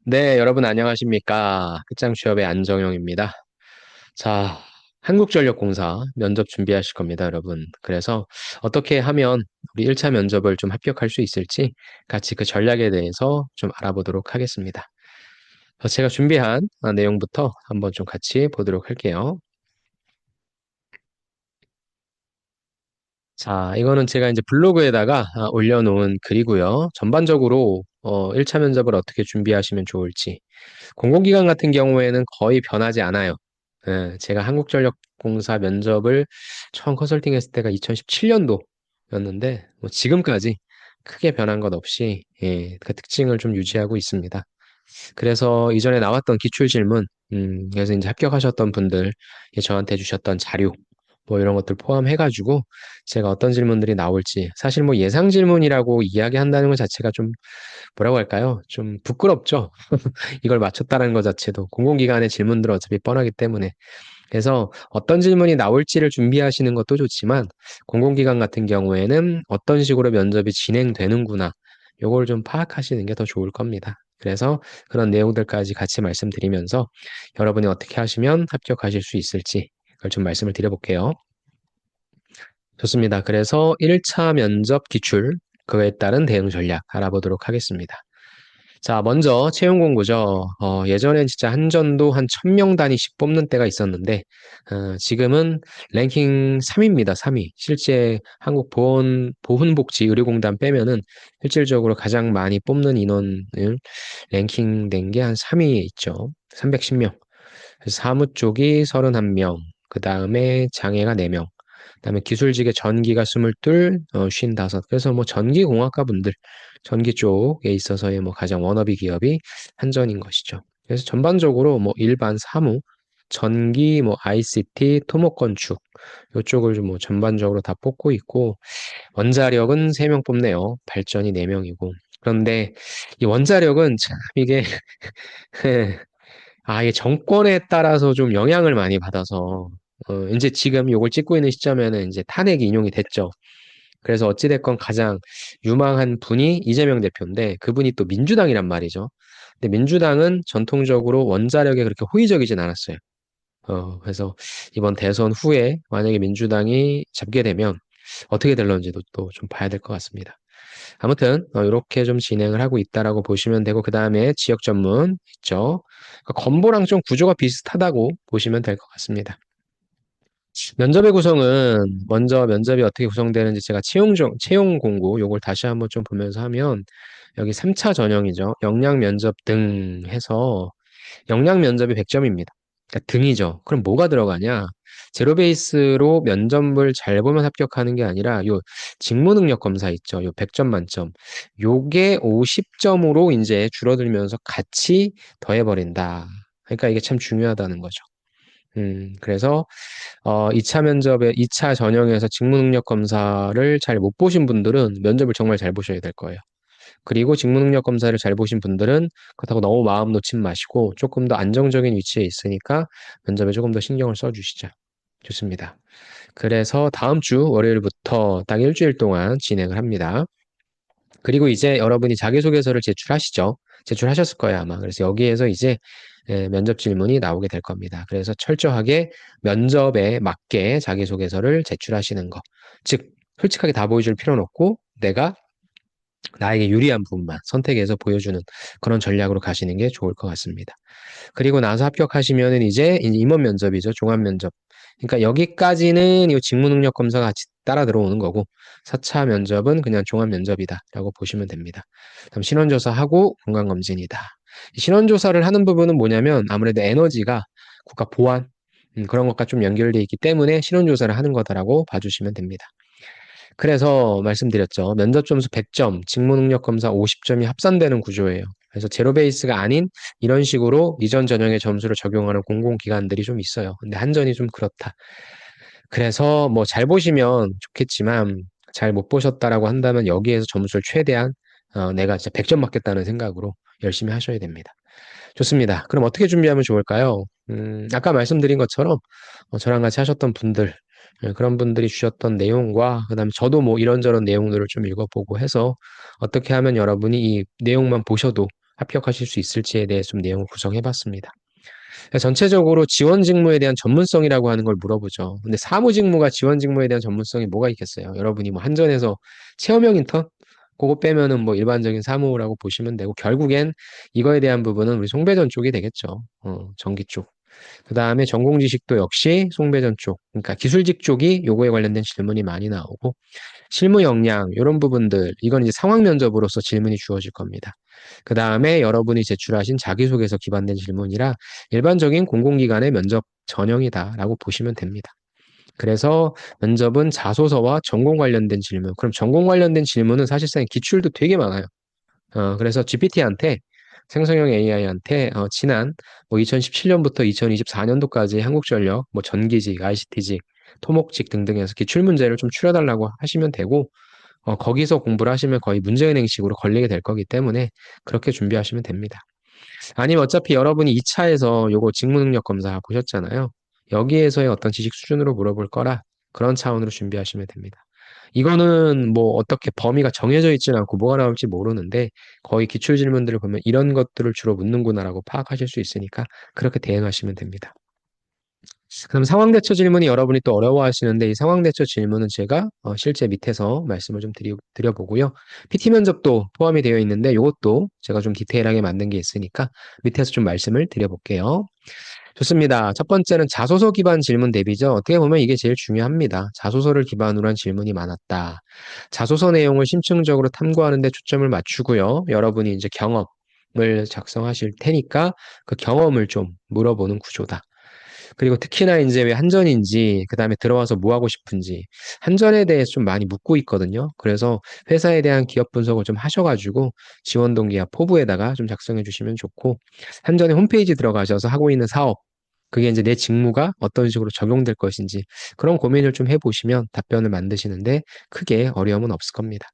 네, 여러분 안녕하십니까? 끝장 취업의 안정영입니다. 자, 한국전력공사 면접 준비하실 겁니다, 여러분. 그래서 어떻게 하면 우리 1차 면접을 좀 합격할 수 있을지 같이 그 전략에 대해서 좀 알아보도록 하겠습니다. 제가 준비한 내용부터 한번 좀 같이 보도록 할게요. 자, 이거는 제가 이제 블로그에다가 올려놓은 글이고요. 전반적으로 1차 면접을 어떻게 준비하시면 좋을지. 공공기관 같은 경우에는 거의 변하지 않아요. 예, 제가 한국전력공사 면접을 처음 컨설팅했을 때가 2017년도였는데 뭐 지금까지 크게 변한 것 없이 그 특징을 좀 유지하고 있습니다. 그래서 이전에 나왔던 기출 질문, 그래서 이제 합격하셨던 분들 저한테 주셨던 자료, 뭐 이런 것들 포함해가지고 제가 어떤 질문들이 나올지 사실 뭐 예상 질문이라고 이야기한다는 것 자체가 좀 뭐라고 할까요? 좀 부끄럽죠. 이걸 맞췄다는 것 자체도 공공기관의 질문들은 어차피 뻔하기 때문에 그래서 어떤 질문이 나올지를 준비하시는 것도 좋지만 공공기관 같은 경우에는 어떤 식으로 면접이 진행되는구나 요걸 좀 파악하시는 게 더 좋을 겁니다. 그래서 그런 내용들까지 같이 말씀드리면서 여러분이 어떻게 하시면 합격하실 수 있을지 그걸 좀 말씀을 드려볼게요. 좋습니다. 그래서 1차 면접 기출, 그에 따른 대응 전략 알아보도록 하겠습니다. 자, 먼저 채용 공고죠. 예전엔 진짜 한전도 한 1000명 단위씩 뽑는 때가 있었는데, 지금은 랭킹 3위입니다. 3위. 실제 한국 보훈복지의료공단 빼면은 실질적으로 가장 많이 뽑는 인원을 랭킹된 게 한 3위에 있죠. 310명. 사무 쪽이 31명. 그 다음에 장애가 4명. 그다음에 기술직의 전기가 22, 55. 그래서 뭐 전기공학과 분들, 전기 쪽에 있어서의 뭐 가장 워너비 기업이 한전인 것이죠. 그래서 전반적으로 뭐 일반 사무, 전기, 뭐 ICT, 토목건축 이쪽을 좀 뭐 전반적으로 다 뽑고 있고 원자력은 3명 뽑네요. 발전이 4명이고. 그런데 이 원자력은 참 이게 이게 정권에 따라서 좀 영향을 많이 받아서 이제 지금 요걸 찍고 있는 시점에는 이제 탄핵이 인용이 됐죠. 그래서 어찌됐건 가장 유망한 분이 이재명 대표인데 그분이 또 민주당이란 말이죠. 근데 민주당은 전통적으로 원자력에 그렇게 호의적이진 않았어요. 그래서 이번 대선 후에 만약에 민주당이 잡게 되면 어떻게 될런지도 또 좀 봐야 될 것 같습니다. 아무튼 이렇게 좀 진행을 하고 있다라고 보시면 되고 그 다음에 지역 전문 있죠. 그러니까 건보랑 좀 구조가 비슷하다고 보시면 될 것 같습니다. 면접의 구성은 먼저 면접이 어떻게 구성되는지 제가 채용 공고 요걸 다시 한번 좀 보면서 하면 여기 3차 전형이죠. 역량 면접 등 해서 역량 면접이 100점입니다. 그러니까 등이죠. 그럼 뭐가 들어가냐? 제로 베이스로 면접을 잘 보면 합격하는 게 아니라 요 직무 능력 검사 있죠. 요 100점 만점. 요게 50점으로 이제 줄어들면서 같이 더해버린다. 그러니까 이게 참 중요하다는 거죠. 그래서 2차 면접에 2차 전형에서 직무 능력 검사를 잘 못 보신 분들은 면접을 정말 잘 보셔야 될 거예요. 그리고 직무 능력 검사를 잘 보신 분들은 그렇다고 너무 마음 놓지 마시고 조금 더 안정적인 위치에 있으니까 면접에 조금 더 신경을 써주시죠. 좋습니다. 그래서 다음 주 월요일부터 딱 일주일 동안 진행을 합니다. 그리고 이제 여러분이 자기소개서를 제출하시죠. 제출하셨을 거예요, 아마. 그래서 여기에서 이제 면접 질문이 나오게 될 겁니다. 그래서 철저하게 면접에 맞게 자기소개서를 제출하시는 거. 즉, 솔직하게 다 보여줄 필요는 없고, 내가 나에게 유리한 부분만 선택해서 보여주는 그런 전략으로 가시는 게 좋을 것 같습니다. 그리고 나서 합격하시면은 이제 임원 면접이죠. 종합 면접. 그러니까 여기까지는 이 직무 능력 검사가 같이 따라 들어오는 거고 4차 면접은 그냥 종합 면접이다라고 보시면 됩니다. 그럼 신원조사하고 건강검진이다. 신원조사를 하는 부분은 뭐냐면 아무래도 에너지가 국가 보안 그런 것과 좀 연결돼 있기 때문에 신원조사를 하는 거다라고 봐주시면 됩니다. 그래서 말씀드렸죠. 면접 점수 100점, 직무 능력 검사 50점이 합산되는 구조예요. 그래서 제로 베이스가 아닌 이런 식으로 이전 전형의 점수를 적용하는 공공기관들이 좀 있어요. 근데 한전이 좀 그렇다. 그래서 뭐 잘 보시면 좋겠지만 잘 못 보셨다라고 한다면 여기에서 점수를 최대한 내가 진짜 100점 맞겠다는 생각으로 열심히 하셔야 됩니다. 좋습니다. 그럼 어떻게 준비하면 좋을까요? 아까 말씀드린 것처럼 저랑 같이 하셨던 분들, 그런 분들이 주셨던 내용과 그다음에 저도 뭐 이런저런 내용들을 좀 읽어보고 해서 어떻게 하면 여러분이 이 내용만 보셔도 합격하실 수 있을지에 대해 좀 내용을 구성해봤습니다. 전체적으로 지원 직무에 대한 전문성이라고 하는 걸 물어보죠. 근데 사무 직무가 지원 직무에 대한 전문성이 뭐가 있겠어요? 여러분이 뭐 한전에서 체험형 인턴? 그거 빼면은 뭐 일반적인 사무라고 보시면 되고, 결국엔 이거에 대한 부분은 우리 송배전 쪽이 되겠죠. 전기 쪽. 그 다음에 전공 지식도 역시 송배전 쪽. 그러니까 기술직 쪽이 요거에 관련된 질문이 많이 나오고, 실무 역량, 이런 부분들, 이건 이제 상황 면접으로서 질문이 주어질 겁니다. 그 다음에 여러분이 제출하신 자기소개서 기반된 질문이라 일반적인 공공기관의 면접 전형이다라고 보시면 됩니다. 그래서 면접은 자소서와 전공 관련된 질문, 그럼 전공 관련된 질문은 사실상 기출도 되게 많아요. 그래서 GPT한테 생성형 AI한테 지난 뭐 2017년부터 2024년도까지 한국전력, 뭐 전기직, ICT직, 토목직 등등에서 기출 문제를 좀 추려달라고 하시면 되고, 거기서 공부를 하시면 거의 문제은행식으로 걸리게 될 거기 때문에 그렇게 준비하시면 됩니다. 아니면 어차피 여러분이 2차에서 요거 직무능력 검사 보셨잖아요. 여기에서의 어떤 지식 수준으로 물어볼 거라 그런 차원으로 준비하시면 됩니다. 이거는 뭐 어떻게 범위가 정해져 있지는 않고 뭐가 나올지 모르는데 거의 기출 질문들을 보면 이런 것들을 주로 묻는구나라고 파악하실 수 있으니까 그렇게 대응하시면 됩니다. 그럼 상황 대처 질문이 여러분이 또 어려워하시는데 이 상황 대처 질문은 제가 실제 밑에서 말씀을 좀 드려보고요. PT 면접도 포함이 되어 있는데 이것도 제가 좀 디테일하게 만든 게 있으니까 밑에서 좀 말씀을 드려볼게요. 좋습니다. 첫 번째는 자소서 기반 질문 대비죠. 어떻게 보면 이게 제일 중요합니다. 자소서를 기반으로 한 질문이 많았다. 자소서 내용을 심층적으로 탐구하는 데 초점을 맞추고요. 여러분이 이제 경험을 작성하실 테니까 그 경험을 좀 물어보는 구조다. 그리고 특히나 이제 왜 한전인지, 그 다음에 들어와서 뭐 하고 싶은지, 한전에 대해서 좀 많이 묻고 있거든요. 그래서 회사에 대한 기업 분석을 좀 하셔가지고 지원 동기와 포부에다가 좀 작성해 주시면 좋고, 한전의 홈페이지 들어가셔서 하고 있는 사업, 그게 이제 내 직무가 어떤 식으로 적용될 것인지 그런 고민을 좀 해보시면 답변을 만드시는데 크게 어려움은 없을 겁니다.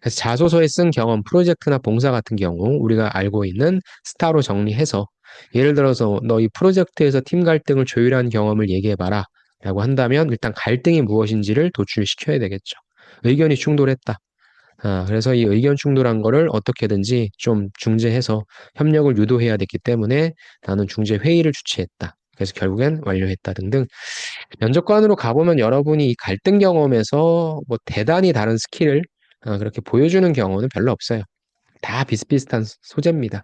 그래서 자소서에 쓴 경험, 프로젝트나 봉사 같은 경우 우리가 알고 있는 스타로 정리해서 예를 들어서 너 이 프로젝트에서 팀 갈등을 조율한 경험을 얘기해봐라 라고 한다면 일단 갈등이 무엇인지를 도출시켜야 되겠죠. 의견이 충돌했다. 그래서 이 의견 충돌한 거를 어떻게든지 좀 중재해서 협력을 유도해야 됐기 때문에 나는 중재 회의를 주최했다. 그래서 결국엔 완료했다 등등. 면접관으로 가보면 여러분이 이 갈등 경험에서 뭐 대단히 다른 스킬을 그렇게 보여주는 경우는 별로 없어요. 다 비슷비슷한 소재입니다.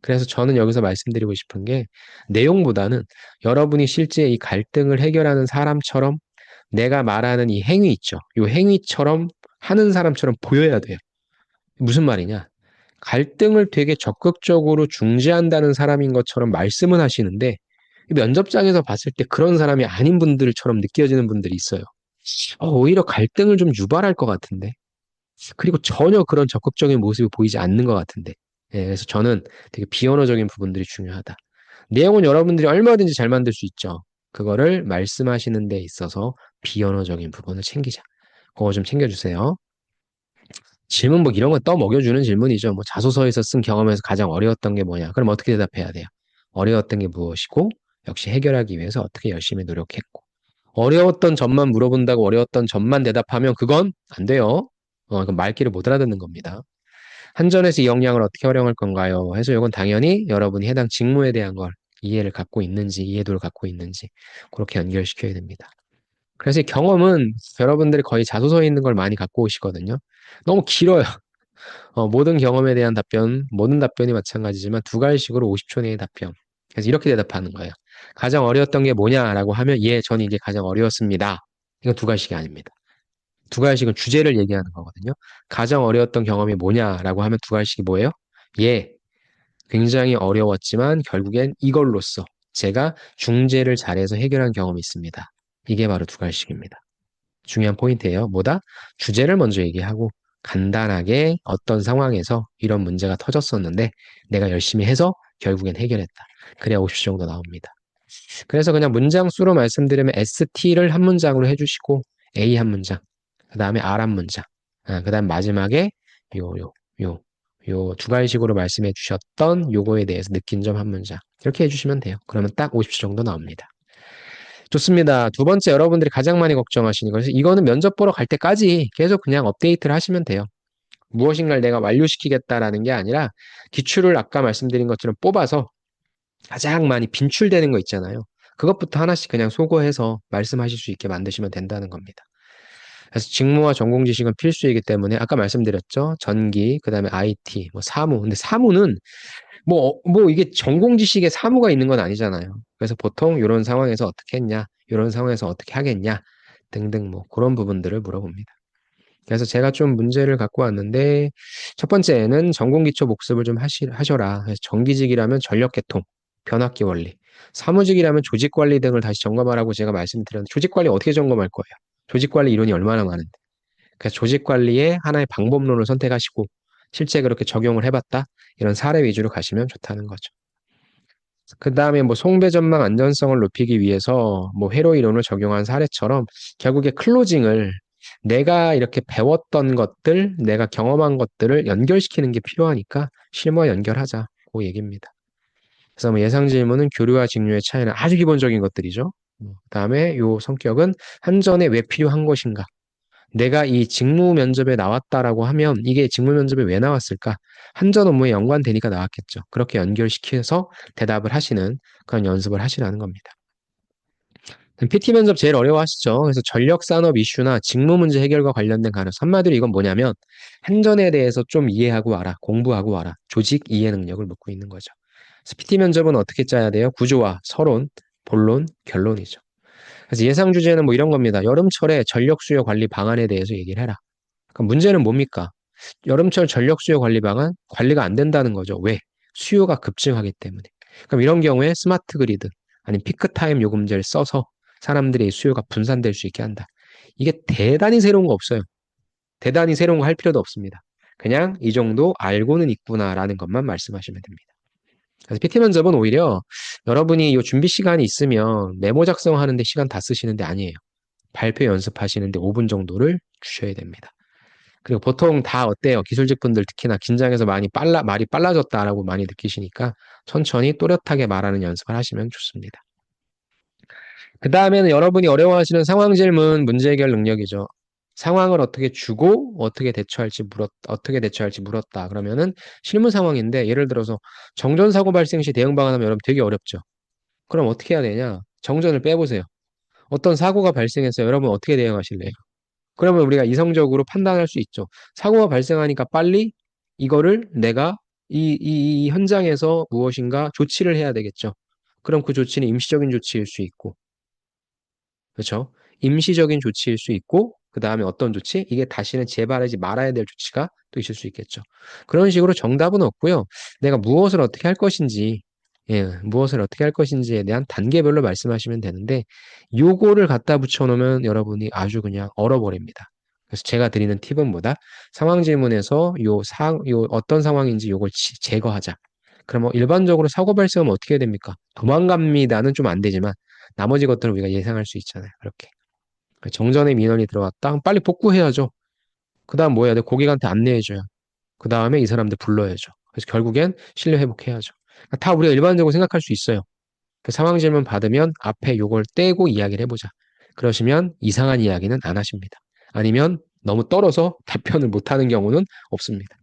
그래서 저는 여기서 말씀드리고 싶은 게 내용보다는 여러분이 실제 이 갈등을 해결하는 사람처럼 내가 말하는 이 행위 있죠. 이 행위처럼 하는 사람처럼 보여야 돼요. 무슨 말이냐? 갈등을 되게 적극적으로 중재한다는 사람인 것처럼 말씀은 하시는데 면접장에서 봤을 때 그런 사람이 아닌 분들처럼 느껴지는 분들이 있어요. 오히려 갈등을 좀 유발할 것 같은데. 그리고 전혀 그런 적극적인 모습이 보이지 않는 것 같은데. 예, 그래서 저는 되게 비언어적인 부분들이 중요하다. 내용은 여러분들이 얼마든지 잘 만들 수 있죠. 그거를 말씀하시는 데 있어서 비언어적인 부분을 챙기자. 그거 좀 챙겨주세요. 질문 뭐 이런 거 떠먹여주는 질문이죠. 뭐 자소서에서 쓴 경험에서 가장 어려웠던 게 뭐냐? 그럼 어떻게 대답해야 돼요? 어려웠던 게 무엇이고, 역시 해결하기 위해서 어떻게 열심히 노력했고. 어려웠던 점만 물어본다고 어려웠던 점만 대답하면 그건 안 돼요. 그건 말귀를 못 알아듣는 겁니다. 한전에서 이 역량을 어떻게 활용할 건가요? 해서 이건 당연히 여러분이 해당 직무에 대한 걸 이해를 갖고 있는지, 이해도를 갖고 있는지, 그렇게 연결시켜야 됩니다. 그래서 이 경험은 여러분들이 거의 자소서에 있는 걸 많이 갖고 오시거든요. 너무 길어요. 모든 경험에 대한 답변, 모든 답변이 마찬가지지만 두 가지씩으로 50초 내의 답변. 그래서 이렇게 대답하는 거예요. 가장 어려웠던 게 뭐냐라고 하면 예, 저는 이게 가장 어려웠습니다. 이건 두 가지씩이 아닙니다. 두 가지씩은 주제를 얘기하는 거거든요. 가장 어려웠던 경험이 뭐냐라고 하면 두 가지씩이 뭐예요? 예, 굉장히 어려웠지만 결국엔 이걸로써 제가 중재를 잘해서 해결한 경험이 있습니다. 이게 바로 두 가지씩입니다. 중요한 포인트예요. 뭐다? 주제를 먼저 얘기하고 간단하게 어떤 상황에서 이런 문제가 터졌었는데 내가 열심히 해서 결국엔 해결했다. 그래야 50 정도 나옵니다. 그래서 그냥 문장 수로 말씀드리면 ST를 한 문장으로 해주시고 A 한 문장, 그 다음에 R 한 문장, 그 다음 마지막에 요 두 가지식으로 말씀해 주셨던 요거에 대해서 느낀 점 한 문장 이렇게 해주시면 돼요. 그러면 딱 50초 정도 나옵니다. 좋습니다. 두 번째 여러분들이 가장 많이 걱정하시는 것이 이거는 면접 보러 갈 때까지 계속 그냥 업데이트를 하시면 돼요. 무엇인가를 내가 완료시키겠다라는 게 아니라 기출을 아까 말씀드린 것처럼 뽑아서 가장 많이 빈출되는 거 있잖아요. 그것부터 하나씩 그냥 소거해서 말씀하실 수 있게 만드시면 된다는 겁니다. 그래서 직무와 전공 지식은 필수이기 때문에 아까 말씀드렸죠. 전기, 그다음에 IT, 뭐 사무. 근데 사무는 뭐 이게 전공 지식에 사무가 있는 건 아니잖아요. 그래서 보통 이런 상황에서 어떻게 했냐, 이런 상황에서 어떻게 하겠냐 등등 뭐 그런 부분들을 물어봅니다. 그래서 제가 좀 문제를 갖고 왔는데 첫 번째는 전공 기초 복습을 좀 하셔라. 그래서 정기직이라면 전력 계통, 변압기 원리, 사무직이라면 조직 관리 등을 다시 점검하라고 제가 말씀드렸는데 조직 관리 어떻게 점검할 거예요? 조직 관리 이론이 얼마나 많은데. 그래서 조직 관리의 하나의 방법론을 선택하시고 실제 그렇게 적용을 해봤다. 이런 사례 위주로 가시면 좋다는 거죠. 그 다음에 뭐 송배 전망 안전성을 높이기 위해서 뭐 회로 이론을 적용한 사례처럼 결국에 클로징을 내가 이렇게 배웠던 것들, 내가 경험한 것들을 연결시키는 게 필요하니까 실무와 연결하자. 그 얘기입니다. 그래서 뭐 예상 질문은 교류와 직류의 차이는 아주 기본적인 것들이죠. 그다음에 요 성격은 한전에 왜 필요한 것인가? 내가 이 직무 면접에 나왔다라고 하면 이게 직무 면접에 왜 나왔을까? 한전 업무에 연관되니까 나왔겠죠. 그렇게 연결시켜서 대답을 하시는 그런 연습을 하시라는 겁니다. PT 면접 제일 어려워하시죠. 그래서 전력 산업 이슈나 직무 문제 해결과 관련된 가능성. 한마디로 이건 뭐냐면 한전에 대해서 좀 이해하고 와라, 공부하고 와라. 조직 이해 능력을 묻고 있는 거죠. 그래서 PT 면접은 어떻게 짜야 돼요? 구조화, 서론, 본론, 결론이죠. 그래서 예상 주제는 뭐 이런 겁니다. 여름철에 전력 수요 관리 방안에 대해서 얘기를 해라. 그럼 문제는 뭡니까? 여름철 전력 수요 관리 방안 관리가 안 된다는 거죠. 왜? 수요가 급증하기 때문에. 그럼 이런 경우에 스마트 그리드 아니면 피크타임 요금제를 써서 사람들의 수요가 분산될 수 있게 한다. 이게 대단히 새로운 거 없어요. 대단히 새로운 거 할 필요도 없습니다. 그냥 이 정도 알고는 있구나라는 것만 말씀하시면 됩니다. 그래서 PT 면접은 오히려 여러분이 이 준비 시간이 있으면 메모 작성하는데 시간 다 쓰시는데 아니에요. 발표 연습하시는데 5분 정도를 주셔야 됩니다. 그리고 보통 다 어때요? 기술직 분들 특히나 긴장해서 말이 빨라졌다라고 많이 느끼시니까 천천히 또렷하게 말하는 연습을 하시면 좋습니다. 그 다음에는 여러분이 어려워하시는 상황 질문, 문제 해결 능력이죠. 상황을 어떻게 주고 어떻게 대처할지 물었다. 그러면은 실무 상황인데 예를 들어서 정전 사고 발생 시 대응 방안하면 여러분 되게 어렵죠. 그럼 어떻게 해야 되냐? 정전을 빼보세요. 어떤 사고가 발생했어요. 여러분 어떻게 대응하실래요? 그러면 우리가 이성적으로 판단할 수 있죠. 사고가 발생하니까 빨리 이거를 내가 이 현장에서 무엇인가 조치를 해야 되겠죠. 그럼 그 조치는 임시적인 조치일 수 있고, 그렇죠? 임시적인 조치일 수 있고, 그 다음에 어떤 조치? 이게 다시는 재발하지 말아야 될 조치가 또 있을 수 있겠죠. 그런 식으로 정답은 없고요. 내가 무엇을 어떻게 할 것인지, 무엇을 어떻게 할 것인지에 대한 단계별로 말씀하시면 되는데, 요거를 갖다 붙여놓으면 여러분이 아주 그냥 얼어버립니다. 그래서 제가 드리는 팁은 뭐다? 상황 질문에서 요 어떤 상황인지 요걸 제거하자. 그럼 뭐 일반적으로 사고 발생하면 어떻게 해야 됩니까? 도망갑니다는 좀 안 되지만, 나머지 것들은 우리가 예상할 수 있잖아요. 그렇게. 정전의 민원이 들어왔다. 그럼 빨리 복구해야죠. 그 다음 뭐 해야 돼? 고객한테 안내해줘요. 그 다음에 이 사람들 불러야죠. 그래서 결국엔 신뢰 회복해야죠. 다 우리가 일반적으로 생각할 수 있어요. 그 상황 질문 받으면 앞에 요걸 떼고 이야기를 해보자. 그러시면 이상한 이야기는 안 하십니다. 아니면 너무 떨어서 답변을 못하는 경우는 없습니다.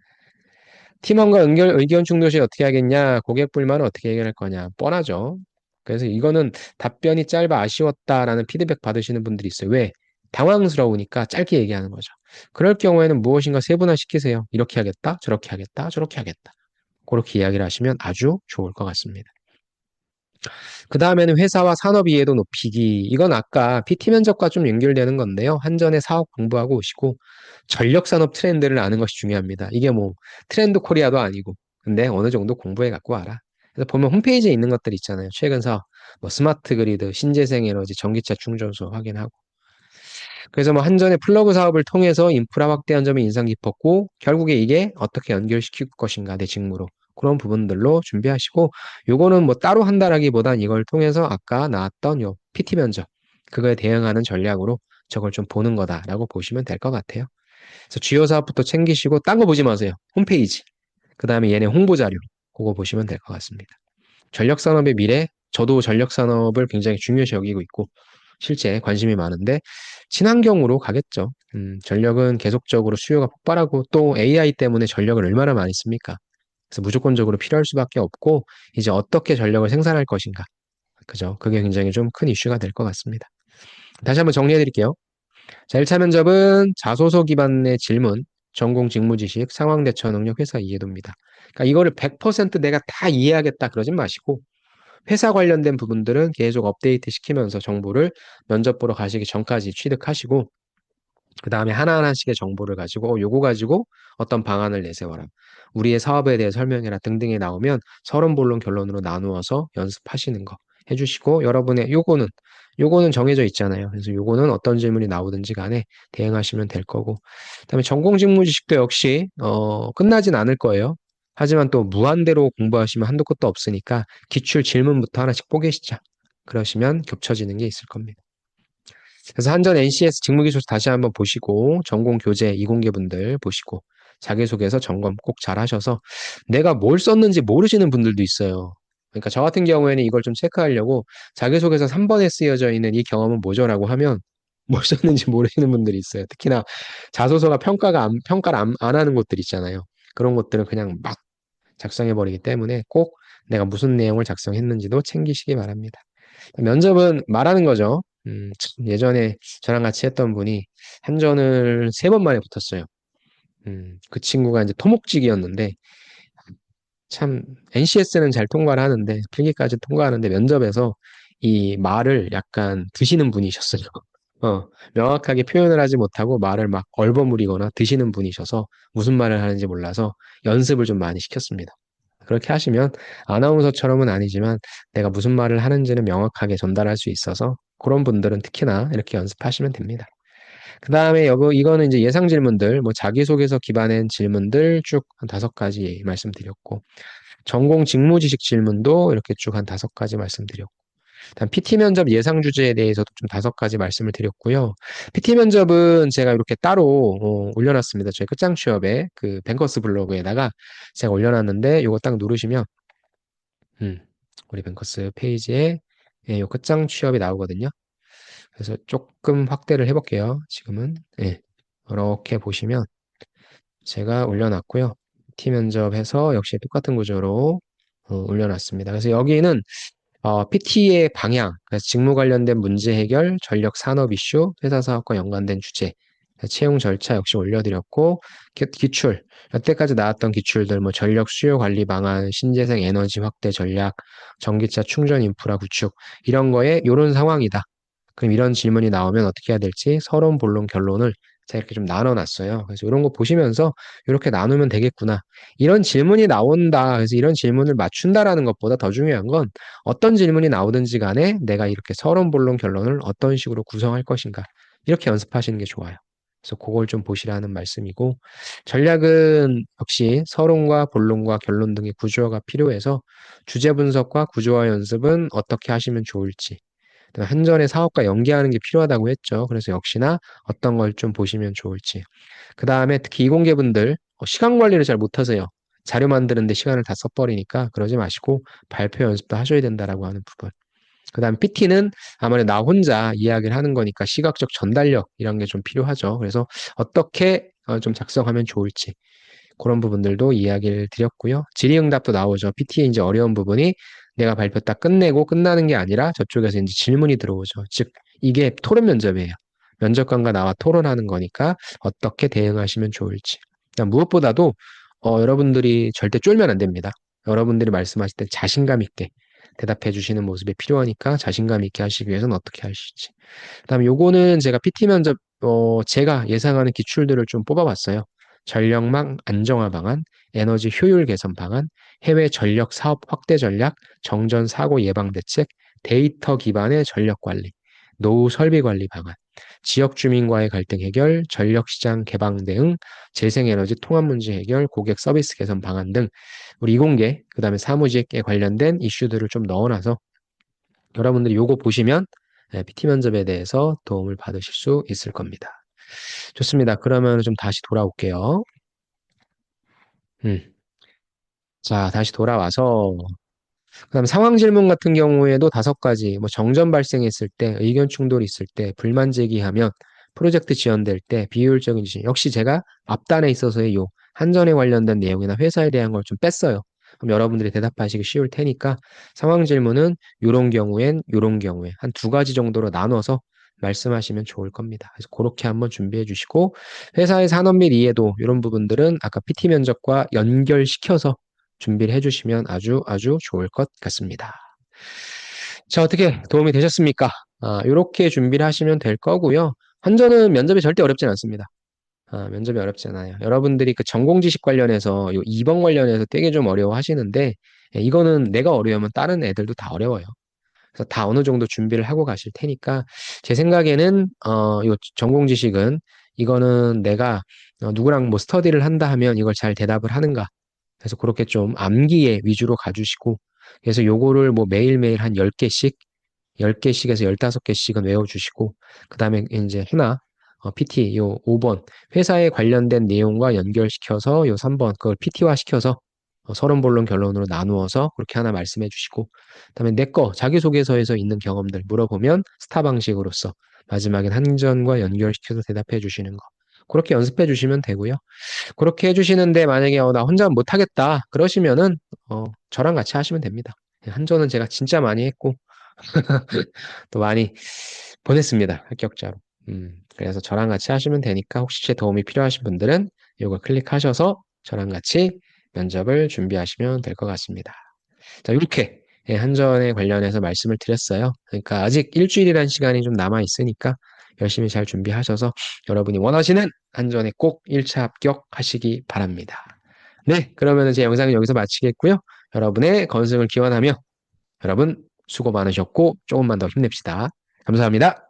팀원과 의견 충돌 시 어떻게 하겠냐? 고객 불만은 어떻게 해결할 거냐? 뻔하죠. 그래서 이거는 답변이 짧아 아쉬웠다라는 피드백 받으시는 분들이 있어요. 왜? 당황스러우니까 짧게 얘기하는 거죠. 그럴 경우에는 무엇인가 세분화 시키세요. 이렇게 하겠다, 저렇게 하겠다, 저렇게 하겠다. 그렇게 이야기를 하시면 아주 좋을 것 같습니다. 그 다음에는 회사와 산업 이해도 높이기. 이건 아까 PT 면접과 좀 연결되는 건데요. 한전에 사업 공부하고 오시고 전력 산업 트렌드를 아는 것이 중요합니다. 이게 뭐 트렌드 코리아도 아니고 근데 어느 정도 공부해 갖고 와라. 그래서 보면 홈페이지에 있는 것들 있잖아요. 최근 사업, 뭐 스마트 그리드, 신재생 에너지, 전기차 충전소 확인하고. 그래서 뭐 한전의 플러그 사업을 통해서 인프라 확대한 점이 인상 깊었고 결국에 이게 어떻게 연결시킬 것인가 내 직무로. 그런 부분들로 준비하시고 요거는 뭐 따로 한다라기보단 이걸 통해서 아까 나왔던 요 PT 면접 그거에 대응하는 전략으로 저걸 좀 보는 거다라고 보시면 될 것 같아요. 그래서 주요 사업부터 챙기시고 딴 거 보지 마세요. 홈페이지. 그다음에 얘네 홍보 자료 그거 보시면 될 것 같습니다. 전력 산업의 미래 저도 전력 산업을 굉장히 중요시 여기고 있고 실제 관심이 많은데 친환경으로 가겠죠. 전력은 계속적으로 수요가 폭발하고 또 AI 때문에 전력을 얼마나 많이 씁니까? 그래서 무조건적으로 필요할 수밖에 없고 이제 어떻게 전력을 생산할 것인가. 그죠? 그게 굉장히 좀 큰 이슈가 될 것 같습니다. 다시 한번 정리해 드릴게요. 자, 1차 면접은 자소서 기반의 질문, 전공 직무 지식, 상황 대처 능력, 회사 이해도입니다. 그러니까 이거를 100% 내가 다 이해하겠다 그러진 마시고 회사 관련된 부분들은 계속 업데이트 시키면서 정보를 면접 보러 가시기 전까지 취득하시고 그 다음에 하나하나씩의 정보를 가지고 요거 가지고 어떤 방안을 내세워라. 우리의 사업에 대해 설명해라 등등이 나오면 서론, 본론, 결론으로 나누어서 연습하시는 거 해주시고 여러분의 요거는 정해져 있잖아요. 그래서 요거는 어떤 질문이 나오든지 간에 대응하시면 될 거고 그다음에 전공 직무 지식도 역시 끝나진 않을 거예요. 하지만 또 무한대로 공부하시면 한도 끝도 없으니까 기출 질문부터 하나씩 뽀개시자. 그러시면 겹쳐지는 게 있을 겁니다. 그래서 한전 NCS 직무기술 다시 한번 보시고 전공 교재 이공계 분들 보시고 자기소개서 점검 꼭 잘 하셔서 내가 뭘 썼는지 모르시는 분들도 있어요. 그러니까 저 같은 경우에는 이걸 좀 체크하려고 자기소개서 3번에 쓰여져 있는 이 경험은 뭐죠라고 하면 뭘 썼는지 모르시는 분들이 있어요. 특히나 자소서가 평가를 안 하는 곳들 있잖아요. 그런 것들은 그냥 막 작성해버리기 때문에 꼭 내가 무슨 내용을 작성했는지도 챙기시기 바랍니다. 면접은 말하는 거죠. 예전에 저랑 같이 했던 분이 한전을 3번 만에 붙었어요. 그 친구가 이제 토목직이었는데 참 NCS는 잘 통과를 하는데 필기까지 통과하는데 면접에서 이 말을 약간 드시는 분이셨어요. 명확하게 표현을 하지 못하고 말을 막 얼버무리거나 드시는 분이셔서 무슨 말을 하는지 몰라서 연습을 좀 많이 시켰습니다. 그렇게 하시면 아나운서처럼은 아니지만 내가 무슨 말을 하는지는 명확하게 전달할 수 있어서 그런 분들은 특히나 이렇게 연습하시면 됩니다. 그 다음에 이거는 이제 예상 질문들, 뭐 자기소개서 기반의 질문들 쭉 한 5가지 말씀드렸고, 전공 직무 지식 질문도 이렇게 쭉 한 5가지 말씀드렸고, 다음 PT 면접 예상 주제에 대해서도 좀 5가지 말씀을 드렸고요. PT 면접은 제가 이렇게 따로 올려놨습니다. 저희 끝장 취업에 그 뱅커스 블로그에다가 제가 올려놨는데 이거 딱 누르시면 우리 뱅커스 페이지에 요 끝장 취업이 나오거든요. 그래서 조금 확대를 해볼게요. 지금은 이렇게 보시면 제가 올려놨고요. PT 면접해서 역시 똑같은 구조로 올려놨습니다. 그래서 여기는 PT의 방향, 그래서 직무 관련된 문제 해결, 전력 산업 이슈, 회사 사업과 연관된 주제, 채용 절차 역시 올려드렸고, 기출, 여태까지 나왔던 기출들, 뭐 전력 수요 관리 방안, 신재생 에너지 확대 전략, 전기차 충전 인프라 구축, 이런 거에 이런 상황이다. 그럼 이런 질문이 나오면 어떻게 해야 될지 서론, 본론, 결론을 제가 이렇게 좀 나눠놨어요. 그래서 이런 거 보시면서 이렇게 나누면 되겠구나. 이런 질문이 나온다. 그래서 이런 질문을 맞춘다라는 것보다 더 중요한 건 어떤 질문이 나오든지 간에 내가 이렇게 서론, 본론, 결론을 어떤 식으로 구성할 것인가. 이렇게 연습하시는 게 좋아요. 그래서 그걸 좀 보시라는 말씀이고 전략은 역시 서론과 본론과 결론 등의 구조화가 필요해서 주제 분석과 구조화 연습은 어떻게 하시면 좋을지 한전의 사업과 연계하는 게 필요하다고 했죠. 그래서 역시나 어떤 걸 좀 보시면 좋을지. 그 다음에 특히 이공계분들 시간 관리를 잘 못하세요. 자료 만드는데 시간을 다 써버리니까 그러지 마시고 발표 연습도 하셔야 된다라고 하는 부분. 그 다음 PT는 아무래도 나 혼자 이야기를 하는 거니까 시각적 전달력 이런 게 좀 필요하죠. 그래서 어떻게 좀 작성하면 좋을지 그런 부분들도 이야기를 드렸고요. 질의응답도 나오죠. PT의 이제 어려운 부분이 내가 발표 딱 끝내고 끝나는 게 아니라 저쪽에서 이제 질문이 들어오죠. 즉, 이게 토론 면접이에요. 면접관과 나와 토론하는 거니까 어떻게 대응하시면 좋을지. 무엇보다도 여러분들이 절대 쫄면 안 됩니다. 여러분들이 말씀하실 때 자신감 있게 대답해 주시는 모습이 필요하니까 자신감 있게 하시기 위해서는 어떻게 하실지. 그다음에 요거는 제가 PT 면접 제가 예상하는 기출들을 좀 뽑아봤어요. 전력망 안정화 방안, 에너지 효율 개선 방안, 해외 전력 사업 확대 전략, 정전 사고 예방 대책, 데이터 기반의 전력 관리, 노후 설비 관리 방안, 지역 주민과의 갈등 해결, 전력 시장 개방 대응, 재생에너지 통합 문제 해결, 고객 서비스 개선 방안 등 우리 이공계, 그다음에 사무직에 관련된 이슈들을 좀 넣어놔서 여러분들이 요거 보시면 PT 면접에 대해서 도움을 받으실 수 있을 겁니다. 좋습니다. 그러면 좀 다시 돌아올게요. 음. 자, 다시 돌아와서 그다음 상황 질문 같은 경우에도 5가지 뭐 정전 발생했을 때 의견 충돌이 있을 때 불만 제기하면 프로젝트 지원될 때 비효율적인 지시, 역시 제가 앞단에 있어서의 요 한전에 관련된 내용이나 회사에 대한 걸 좀 뺐어요. 그럼 여러분들이 대답하시기 쉬울 테니까 상황 질문은 요런 경우엔 요런 경우에 한 두 가지 정도로 나눠서 말씀하시면 좋을 겁니다. 그래서 그렇게 한번 준비해 주시고 회사의 산업 및 이해도 이런 부분들은 아까 PT 면접과 연결시켜서 준비를 해주시면 아주 아주 좋을 것 같습니다. 자, 어떻게 도움이 되셨습니까? 이렇게 준비를 하시면 될 거고요. 한전은 면접이 절대 어렵진 않습니다. 면접이 어렵지 않아요. 여러분들이 그 전공 지식 관련해서 요 2번 관련해서 되게 좀 어려워 하시는데 이거는 내가 어려우면 다른 애들도 다 어려워요. 그래서 다 어느 정도 준비를 하고 가실 테니까 제 생각에는 요 전공 지식은 이거는 내가 누구랑 뭐 스터디를 한다 하면 이걸 잘 대답을 하는가. 그래서 그렇게 좀 암기에 위주로 가주시고 그래서 요거를 뭐 매일매일 한 10개씩 10개씩에서 15개씩은 외워주시고 그다음에 이제 하나 PT 요 5번 회사에 관련된 내용과 연결시켜서 요 3번 그걸 PT화 시켜서 서론 본론 결론으로 나누어서 그렇게 하나 말씀해 주시고 그다음에 내 거 자기소개서에서 있는 경험들 물어보면 스타 방식으로서 마지막엔 한전과 연결시켜서 대답해 주시는 거 그렇게 연습해 주시면 되고요. 그렇게 해주시는데 만약에 나 혼자 못하겠다 그러시면은 저랑 같이 하시면 됩니다. 한전은 제가 진짜 많이 했고 또 많이 보냈습니다. 합격자로. 그래서 저랑 같이 하시면 되니까 혹시 제 도움이 필요하신 분들은 이거 클릭하셔서 저랑 같이 면접을 준비하시면 될 것 같습니다. 자, 이렇게 한전에 관련해서 말씀을 드렸어요. 그러니까 아직 일주일이라는 시간이 좀 남아 있으니까 열심히 잘 준비하셔서 여러분이 원하시는 한전에 꼭 1차 합격하시기 바랍니다. 네, 그러면 제 영상은 여기서 마치겠고요. 여러분의 건승을 기원하며 여러분 수고 많으셨고 조금만 더 힘냅시다. 감사합니다.